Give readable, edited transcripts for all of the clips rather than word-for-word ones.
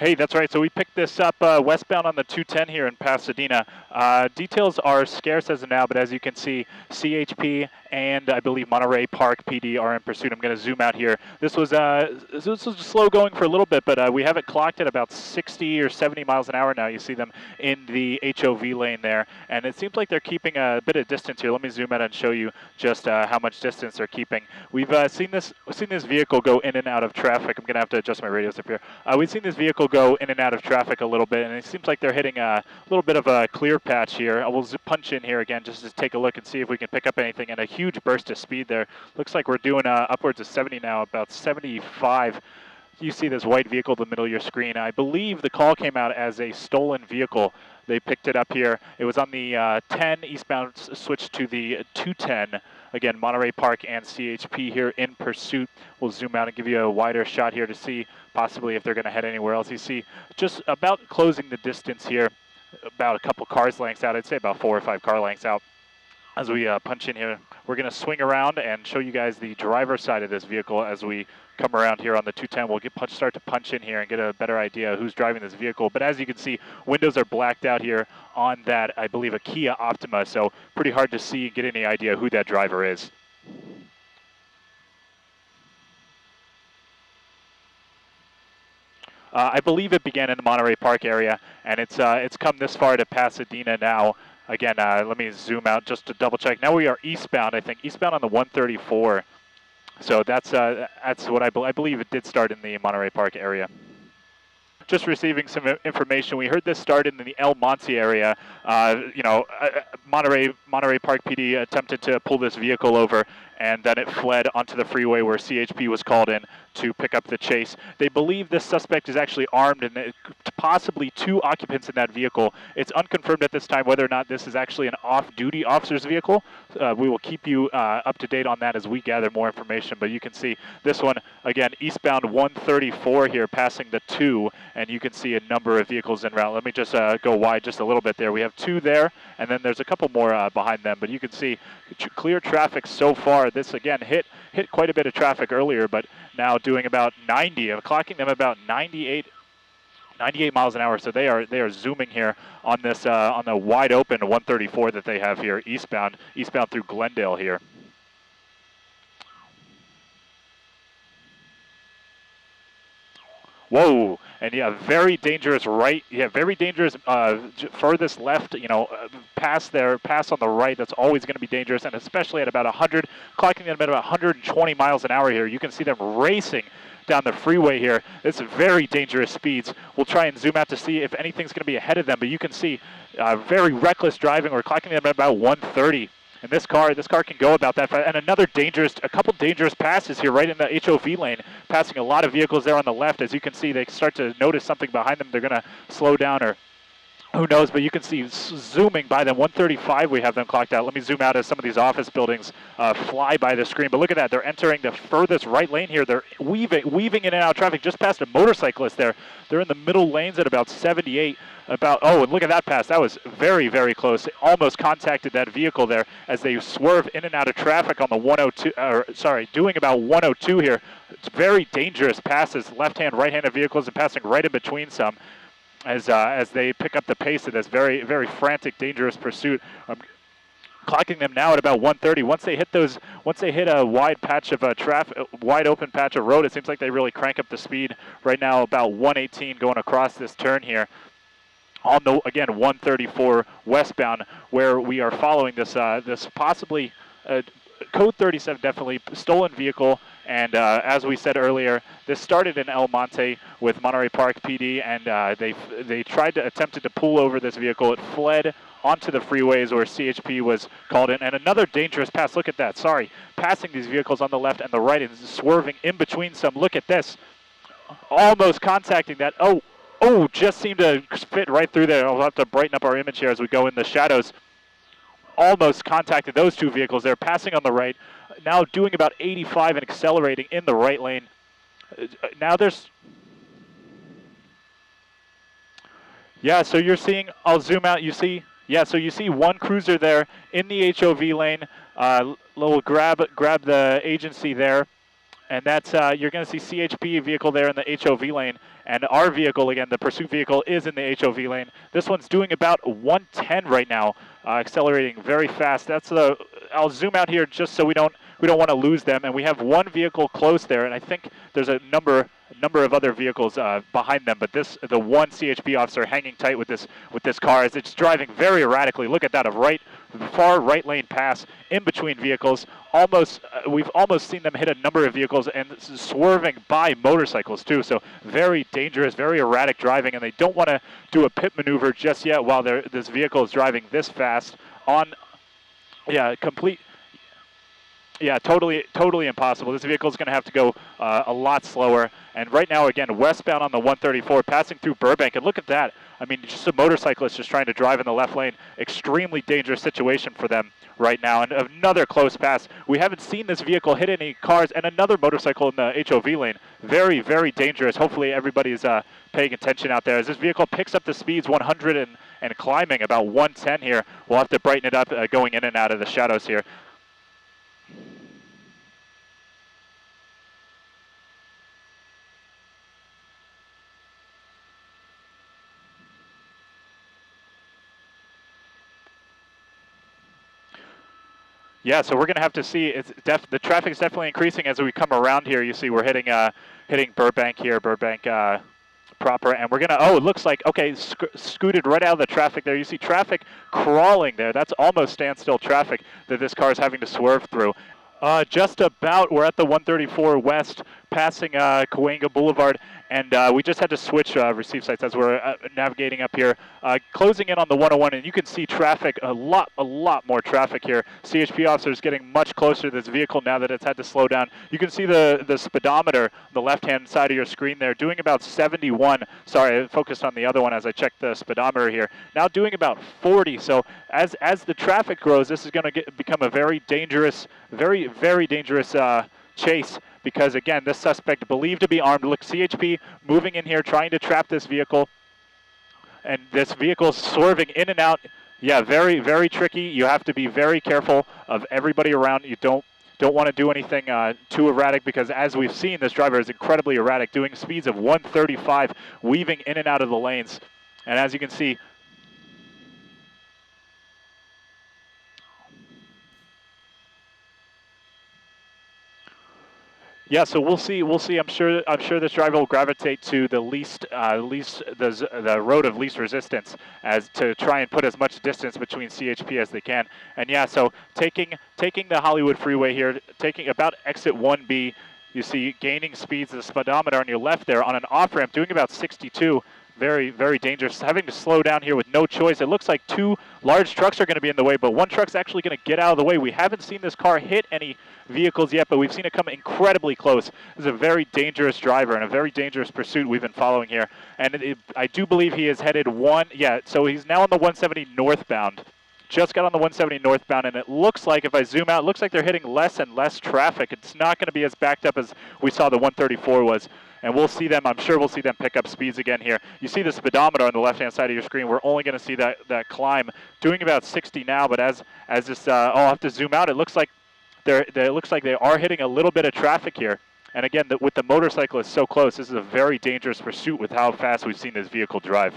Hey, that's right. So we picked this up westbound on the 210 here in Pasadena. Details are scarce as of now, but as you can see, CHP and I believe Monterey Park PD are in pursuit. I'm going to zoom out here. This was slow going for a little bit, but we have it clocked at about 60 or 70 miles an hour now. You see them in the HOV lane there, and it seems like they're keeping a bit of distance here. Let me zoom out and show you just how much distance they're keeping. We've seen this vehicle go in and out of traffic. I'm going to have to adjust my radius up here. We've seen this vehicle go in and out of traffic a little bit, and it seems like they're hitting a little bit of a clear patch here. I will punch in here again just to take a look and see if we can pick up anything, and a huge burst of speed there. Looks like we're doing upwards of 70 now, about 75. You see this white vehicle in the middle of your screen. I believe the call came out as a stolen vehicle. They picked it up here. It was on the 10 eastbound, switched to the 210. Again, Monterey Park and CHP here in pursuit. We'll zoom out and give you a wider shot here to see possibly if they're going to head anywhere else. You see just about closing the distance here, about a couple cars lengths out. I'd say about 4 or 5 car lengths out. As we punch in here, we're going to swing around and show you guys the driver's side of this vehicle as we come around here on the 210. We'll start to punch in here and get a better idea of who's driving this vehicle. But as you can see, windows are blacked out here on that, I believe, a Kia Optima. So pretty hard to see and get any idea who that driver is. I believe it began in the Monterey Park area, and it's come this far to Pasadena now. Again, let me zoom out just to double check. Now we are eastbound, I think, eastbound on the 134. So that's what I believe it did start in the Monterey Park area. Just receiving some information. We heard this start in the El Monte area. Monterey Park PD attempted to pull this vehicle over, and then it fled onto the freeway where CHP was called in to pick up the chase. They believe this suspect is actually armed and possibly 2 occupants in that vehicle. It's unconfirmed at this time whether or not this is actually an off-duty officer's vehicle. We will keep you up to date on that as we gather more information, but you can see this one, again, eastbound 134 here, passing the 2, and you can see a number of vehicles en route. Let me just go wide just a little bit there. We have 2 there, and then there's a couple more behind them, but you can see clear traffic so far. This, again, hit quite a bit of traffic earlier, but now doing about 90, clocking them about 98 miles an hour. So they are zooming here on this on the wide open 134 that they have here eastbound through Glendale here. Whoa, and yeah, very dangerous right. Yeah, very dangerous furthest left, pass on the right. That's always going to be dangerous, and especially at about 100, clocking at about 120 miles an hour here. You can see them racing down the freeway here. It's very dangerous speeds. We'll try and zoom out to see if anything's going to be ahead of them, but you can see very reckless driving. We're clocking them at about 130. And this car can go about that fast. And a couple dangerous passes here right in the HOV lane, passing a lot of vehicles there on the left. As you can see, they start to notice something behind them. They're going to slow down, or who knows, but you can see zooming by them. 135 we have them clocked out. Let me zoom out as some of these office buildings fly by the screen. But look at that. They're entering the furthest right lane here. They're weaving in and out of traffic just past a motorcyclist there. They're in the middle lanes at about 78. And look at that pass. That was very, very close. It almost contacted that vehicle there as they swerve in and out of traffic on the 102, doing about 102 here. It's very dangerous passes, left-hand, right-handed vehicles, and passing right in between some as they pick up the pace of this very, very frantic, dangerous pursuit. Clocking them now at about 130. Once they hit a wide patch of wide open patch of road, it seems like they really crank up the speed. Right now, about 118 going across this turn here. On the, again, 134 westbound, where we are following this possibly code 37, definitely stolen vehicle. And as we said earlier, this started in El Monte with Monterey Park PD, and they attempted to pull over this vehicle. It fled onto the freeways where CHP was called in, and another dangerous pass. Look at that. Passing these vehicles on the left and the right and swerving in between some. Look at this. Almost contacting that. Oh, just seemed to fit right through there. I'll have to brighten up our image here as we go in the shadows. Almost contacted those 2 vehicles. They're passing on the right. Now doing about 85 and accelerating in the right lane. Now there's... Yeah, so you're seeing... I'll zoom out. You see... Yeah, so you see one cruiser there in the HOV lane. Little grab the agency there. and that's you're going to see CHP vehicle there in the HOV lane, and our vehicle, again, the pursuit vehicle, is in the HOV lane. This one's doing about 110 right now, accelerating very fast. That's the. I'll zoom out here just so we don't want to lose them, and we have one vehicle close there, and I think there's a number of other vehicles behind them, but the one CHP officer hanging tight with this car as it's driving very erratically. Look at that, far right lane pass in between vehicles. We've almost seen them hit a number of vehicles and swerving by motorcycles too. So very dangerous, very erratic driving, and they don't want to do a pit maneuver just yet while this vehicle is driving this fast on, totally impossible. This vehicle is going to have to go a lot slower. And right now, again, westbound on the 134, passing through Burbank. And look at that. I mean, just a motorcyclist just trying to drive in the left lane. Extremely dangerous situation for them right now. And another close pass. We haven't seen this vehicle hit any cars, and another motorcycle in the HOV lane. Very, very dangerous. Hopefully everybody's paying attention out there. As this vehicle picks up the speeds 100 and climbing about 110 here. We'll have to brighten it up going in and out of the shadows here. Yeah, so we're going to have to see. The traffic is definitely increasing as we come around here. You see, we're hitting Burbank here, Burbank proper, and we're gonna. Oh, it looks like scooted right out of the traffic there. You see traffic crawling there. That's almost standstill traffic that this car is having to swerve through. Just about, we're at the 134 West, passing Cahuenga Boulevard, and we just had to switch receive sites as we're navigating up here, closing in on the 101, and you can see traffic, a lot more traffic here. CHP officers getting much closer to this vehicle now that it's had to slow down. You can see the speedometer, the left-hand side of your screen there, doing about 71. Sorry, I focused on the other one as I checked the speedometer here. Now doing about 40. So as the traffic grows, this is going to become a very dangerous, very dangerous chase, because again, this suspect believed to be armed. Look, CHP moving in here, trying to trap this vehicle, and this vehicle swerving in and out. Yeah, very tricky. You have to be very careful of everybody around. You don't want to do anything too erratic, because as we've seen, this driver is incredibly erratic, doing speeds of 135, weaving in and out of the lanes. And as you can see, yeah, so we'll see. I'm sure this driver will gravitate to the the road of least resistance, as to try and put as much distance between CHP as they can. And yeah, so taking the Hollywood Freeway here, taking about exit 1B, you see gaining speeds, the speedometer on your left there on an off ramp, doing about 62. Very dangerous. Having to slow down here with no choice. It looks like two large trucks are going to be in the way, but one truck's actually going to get out of the way. We haven't seen this car hit any vehicles yet, but we've seen it come incredibly close. This is a very dangerous driver and a very dangerous pursuit we've been following here. And I do believe he is headed so he's now on the 170 northbound. Just got on the 170 northbound, and it looks like, if I zoom out, it looks like they're hitting less and less traffic. It's not going to be as backed up as we saw the 134 was. And we'll see them, I'm sure we'll see them pick up speeds again here. You see the speedometer on the left-hand side of your screen. We're only going to see that climb, doing about 60 now, but as this, I'll have to zoom out. It looks like they are hitting a little bit of traffic here. And again, with the motorcyclist so close, this is a very dangerous pursuit with how fast we've seen this vehicle drive.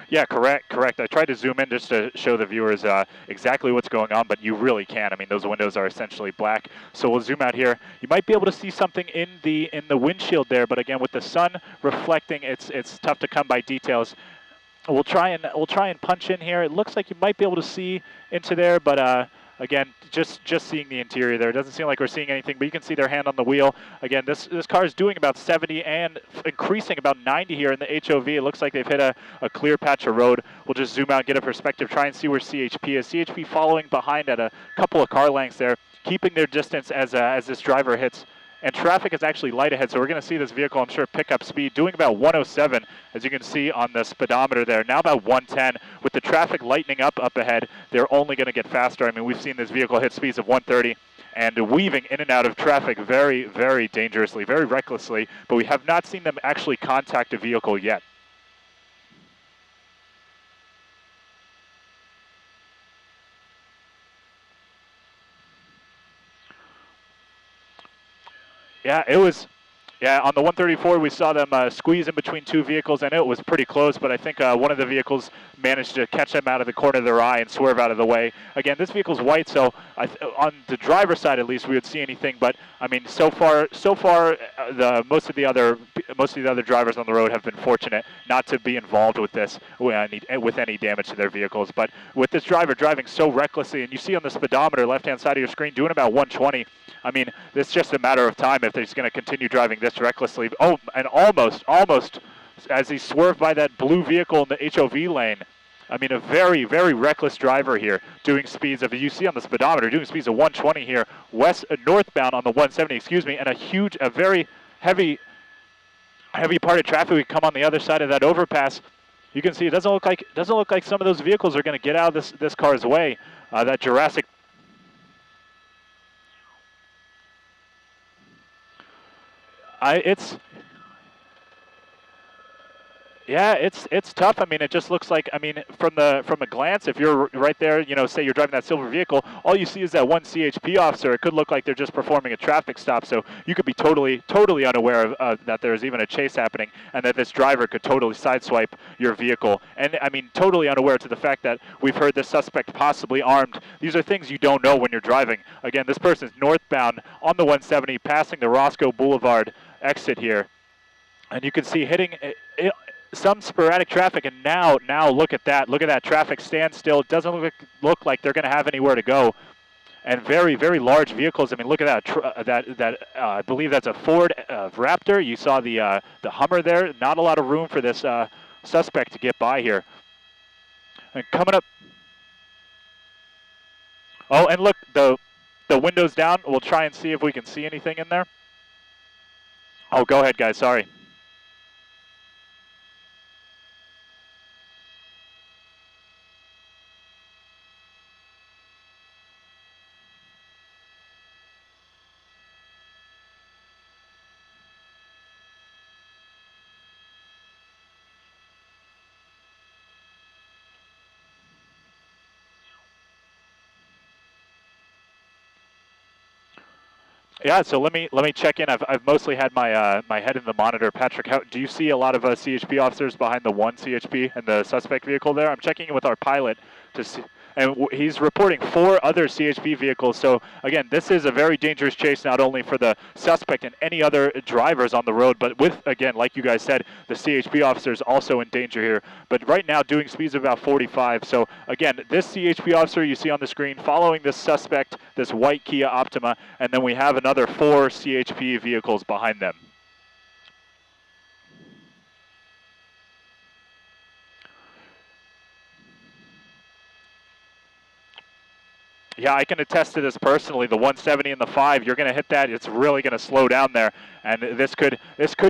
Yeah, correct. I tried to zoom in just to show the viewers exactly what's going on, but you really can't. I mean, those windows are essentially black. So we'll zoom out here. You might be able to see something in the windshield there, but again, with the sun reflecting, it's tough to come by details. We'll try and punch in here. It looks like you might be able to see into there, but again, just seeing the interior there. It doesn't seem like we're seeing anything, but you can see their hand on the wheel. Again, this car is doing about 70 and increasing about 90 here in the HOV. It looks like they've hit a clear patch of road. We'll just zoom out and get a perspective, try and see where CHP is. CHP following behind at a couple of car lengths there, keeping their distance as this driver hits. And traffic is actually light ahead, so we're going to see this vehicle, I'm sure, pick up speed, doing about 107, as you can see on the speedometer there. Now about 110. With the traffic lightening up ahead, they're only going to get faster. I mean, we've seen this vehicle hit speeds of 130. and weaving in and out of traffic very, very dangerously, very recklessly, but we have not seen them actually contact a vehicle yet. Yeah, it was. Yeah, on the 134, we saw them squeeze in between two vehicles, and it was pretty close, but I think one of the vehicles managed to catch them out of the corner of their eye and swerve out of the way. Again, this vehicle's white, so on the driver's side at least, we would see anything, but I mean, so far, most of the other drivers on the road have been fortunate not to be involved with this, with any damage to their vehicles. But with this driver driving so recklessly, and you see on the speedometer, left-hand side of your screen, doing about 120, I mean, it's just a matter of time if he's going to continue driving this recklessly. Oh, and almost, as he swerved by that blue vehicle in the HOV lane. I mean, a very, very reckless driver here, doing speeds of, you see on the speedometer, doing speeds of 120 here, northbound on the 170, and a very heavy part of traffic would come on the other side of that overpass. You can see it doesn't look like some of those vehicles are going to get out of this car's way. That Jurassic. It's tough. I mean, it just looks like, I mean, from a glance, if you're right there, say you're driving that silver vehicle, all you see is that one CHP officer. It could look like they're just performing a traffic stop. So you could be totally unaware of that there's even a chase happening, and that this driver could totally sideswipe your vehicle. And I mean, totally unaware to the fact that we've heard this suspect possibly armed. These are things you don't know when you're driving. Again, this person's northbound on the 170, passing the Roscoe Boulevard exit here, and you can see hitting some sporadic traffic, and now look at that traffic stand still. It doesn't look like they're going to have anywhere to go, and very, very large vehicles. I mean, look at that I believe that's a Ford Raptor. You saw the Hummer there. Not a lot of room for this suspect to get by here. And coming up. Oh, and look, the window's down. We'll try and see if we can see anything in there. Oh, go ahead, guys. Sorry. Yeah, so let me check in. I've mostly had my my head in the monitor. Patrick, do you see a lot of CHP officers behind the one CHP and the suspect vehicle there? I'm checking in with our pilot to see, and he's reporting 4 other CHP vehicles. So again, this is a very dangerous chase, not only for the suspect and any other drivers on the road, but with, again, like you guys said, the CHP officers also in danger here. But right now, doing speeds of about 45. So again, this CHP officer you see on the screen following this suspect, this white Kia Optima, and then we have another 4 CHP vehicles behind them. Yeah, I can attest to this personally. The 170 and the 5, you're going to hit that. It's really going to slow down there, and this could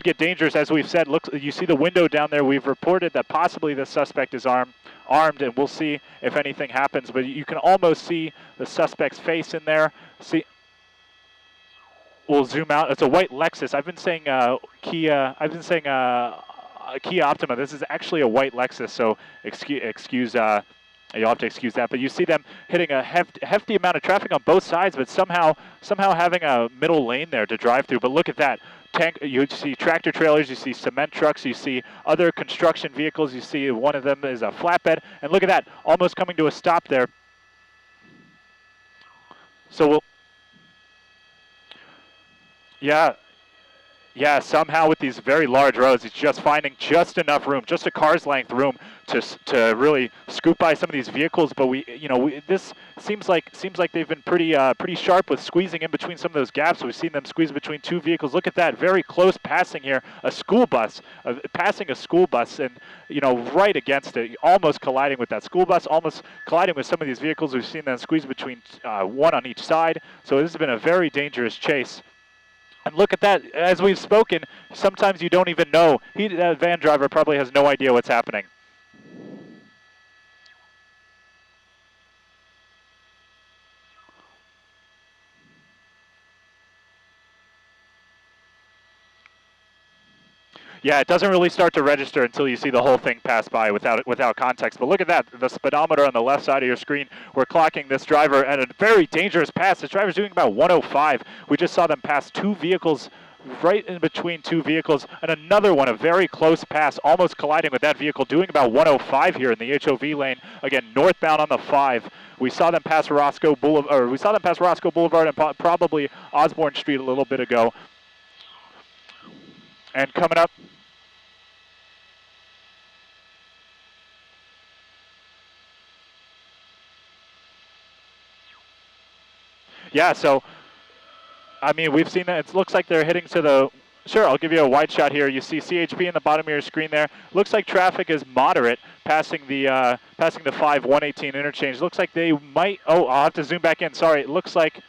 get dangerous. As we've said, look, you see the window down there. We've reported that possibly the suspect is armed, and we'll see if anything happens. But you can almost see the suspect's face in there. See, we'll zoom out. It's a white Lexus. I've been saying Kia. I've been saying Kia Optima. This is actually a white Lexus. So excuse. You'll have to excuse that, but you see them hitting a hefty amount of traffic on both sides, but somehow having a middle lane there to drive through. But look at that. You see tractor trailers, you see cement trucks, you see other construction vehicles, you see one of them is a flatbed, and look at that, almost coming to a stop there. So yeah, somehow with these very large roads, it's just finding just enough room, just a car's length room to really scoop by some of these vehicles. But this seems like they've been pretty sharp with squeezing in between some of those gaps. We've seen them squeeze between 2 vehicles. Look at that, very close passing here, a school bus, passing a school bus, and right against it, almost colliding with that school bus, almost colliding with some of these vehicles. We've seen them squeeze between 1 on each side. So this has been a very dangerous chase. And look at that, as we've spoken, sometimes you don't even know. That van driver probably has no idea what's happening. Yeah, it doesn't really start to register until you see the whole thing pass by without context. But look at that, the speedometer on the left side of your screen. We're clocking this driver at a very dangerous pass. This driver's doing about 105. We just saw them pass two vehicles right in between two vehicles, and another one, a very close pass, almost colliding with that vehicle, doing about 105 here in the HOV lane. Again, northbound on the 5. We saw them pass Roscoe Boulevard, or we saw them pass Roscoe Boulevard and probably Osborne Street a little bit ago. And coming up, yeah, so, I mean, we've seen that. It looks like they're hitting to the, sure, I'll give you a wide shot here. You see CHP in the bottom of your screen there. Looks like traffic is moderate passing the 5-118 interchange. Looks like they might, oh, I'll have to zoom back in. Sorry, it looks like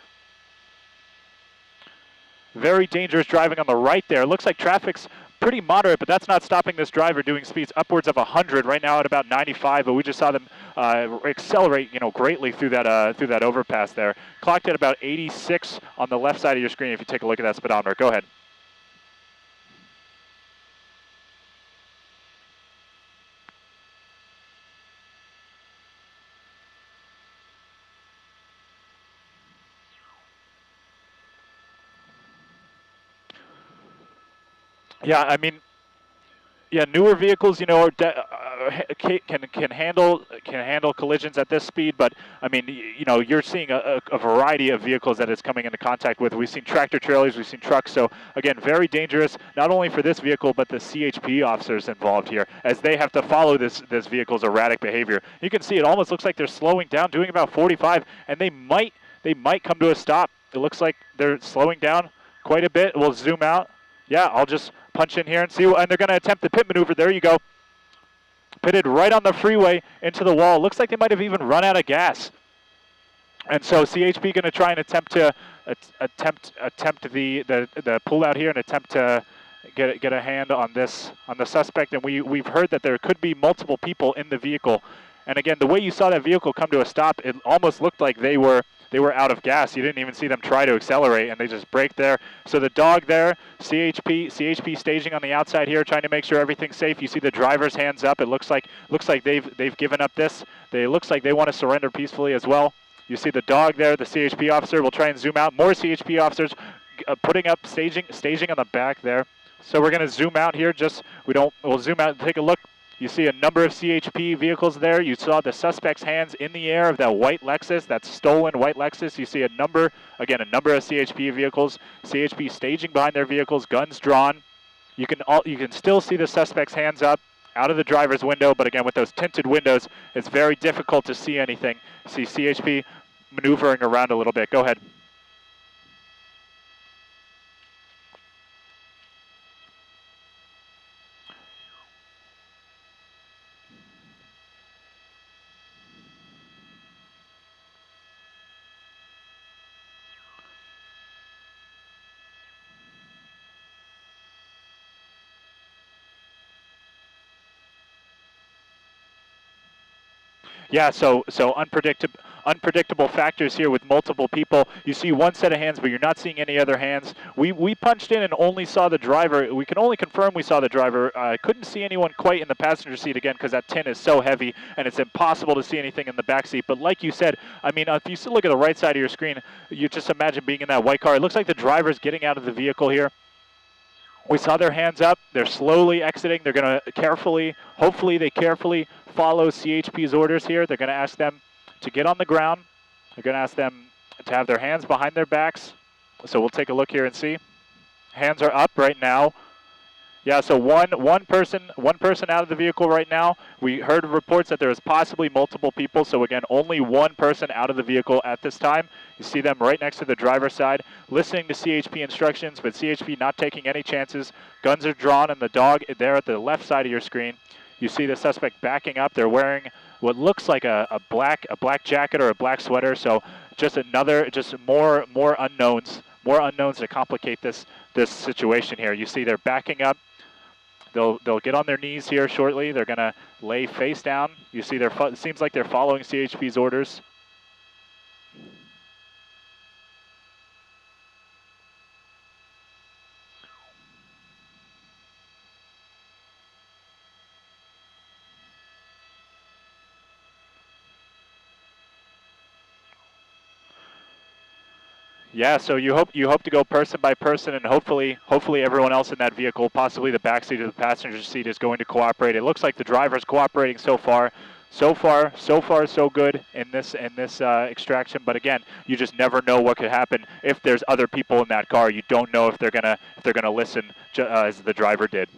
very dangerous driving on the right there. It looks like traffic's pretty moderate, but that's not stopping this driver doing speeds upwards of 100 right now at about 95. But we just saw them accelerate, greatly through that overpass there. Clocked at about 86 on the left side of your screen. If you take a look at that speedometer, go ahead. Yeah, I mean, yeah, newer vehicles, can handle collisions at this speed, but I mean, you're seeing a variety of vehicles that it's coming into contact with. We've seen tractor trailers, we've seen trucks. So again, very dangerous, not only for this vehicle, but the CHP officers involved here, as they have to follow this vehicle's erratic behavior. You can see it almost looks like they're slowing down, doing about 45, and they might come to a stop. It looks like they're slowing down quite a bit. We'll zoom out. Yeah, I'll just punch in here and see, and they're going to attempt the pit maneuver. There you go. Pitted right on the freeway into the wall. Looks like they might have even run out of gas. And so CHP going to try and attempt the pull out here and attempt to get a hand on the suspect. And we've heard that there could be multiple people in the vehicle. And again, the way you saw that vehicle come to a stop, it almost looked like they were out of gas. You didn't even see them try to accelerate, and they just brake there. So the dog there, CHP staging on the outside here, trying to make sure everything's safe. You see the driver's hands up. It looks like they've given up this. Looks like they want to surrender peacefully as well. You see the dog there, the CHP officer. We'll try and zoom out. More CHP officers putting up staging on the back there. So we're going to zoom out here. We'll zoom out and take a look. You see a number of CHP vehicles there. You saw the suspect's hands in the air of that white Lexus, that stolen white Lexus. You see a number of CHP vehicles. CHP staging behind their vehicles, guns drawn. You can still see the suspect's hands up out of the driver's window, but again, with those tinted windows, it's very difficult to see anything. See CHP maneuvering around a little bit. Go ahead. Yeah, so unpredictable factors here with multiple people. You see one set of hands, but you're not seeing any other hands. We punched in and only saw the driver. We can only confirm we saw the driver. Couldn't see anyone quite in the passenger seat again because that tin is so heavy and it's impossible to see anything in the back seat. But like you said, I mean, if you still look at the right side of your screen, you just imagine being in that white car. It looks like the driver's getting out of the vehicle here. We saw their hands up. They're slowly exiting. They're going to hopefully they carefully follow CHP's orders here. They're going to ask them to get on the ground. They're going to ask them to have their hands behind their backs. So we'll take a look here and see. Hands are up right now. Yeah, so one person out of the vehicle right now. We heard reports that there is possibly multiple people. So again, only one person out of the vehicle at this time. You see them right next to the driver's side, listening to CHP instructions, but CHP not taking any chances. Guns are drawn, and the dog there at the left side of your screen. You see the suspect backing up. They're wearing what looks like a black jacket or a black sweater. So just more unknowns to complicate this situation here. You see they're backing up. They'll get on their knees here shortly. They're going to lay face down. You see it seems like they're following CHP's orders. Yeah, so you hope to go person by person, and hopefully everyone else in that vehicle, possibly the back seat or the passenger seat, is going to cooperate. It looks like the driver's cooperating so far. So far, so good in this extraction. But again, you just never know what could happen if there's other people in that car. You don't know if they're gonna listen as the driver did.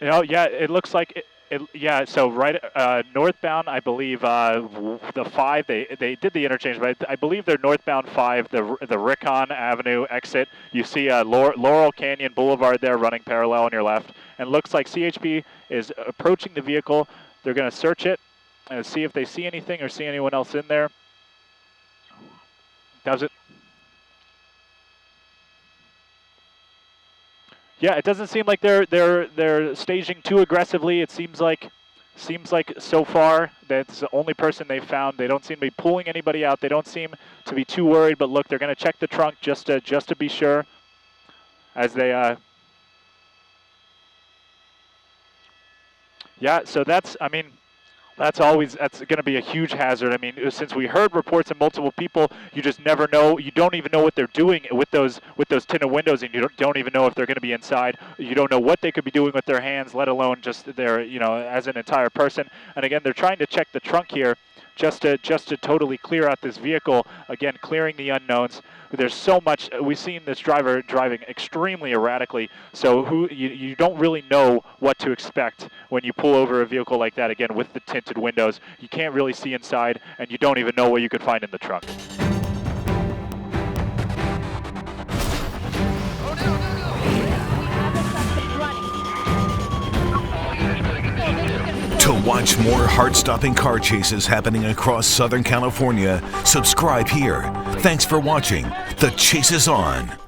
Yeah, it looks like yeah, so right northbound, I believe the 5 they did the interchange, but I believe they're northbound 5, the Rickon Avenue exit. You see Laurel Canyon Boulevard there running parallel on your left, and looks like CHP is approaching the vehicle. They're going to search it and see if they see anything or see anyone else in there. Doesn't. Yeah, it doesn't seem like they're staging too aggressively. It seems like so far that's the only person they've found. They don't seem to be pulling anybody out. They don't seem to be too worried. But look, they're going to check the trunk just to be sure. As they yeah. So that's that's going to be a huge hazard. I mean, since we heard reports of multiple people, you just never know. You don't even know what they're doing with those tinted windows, and you don't even know if they're going to be inside. You don't know what they could be doing with their hands, let alone just their, as an entire person. And again, they're trying to check the trunk here, just to totally clear out this vehicle. Again, clearing the unknowns. There's so much. We've seen this driver driving extremely erratically, so you don't really know what to expect when you pull over a vehicle like that, again, with the tinted windows. You can't really see inside, and you don't even know what you could find in the trunk. To watch more heart-stopping car chases happening across Southern California, subscribe here. Thanks for watching. The Chase is on.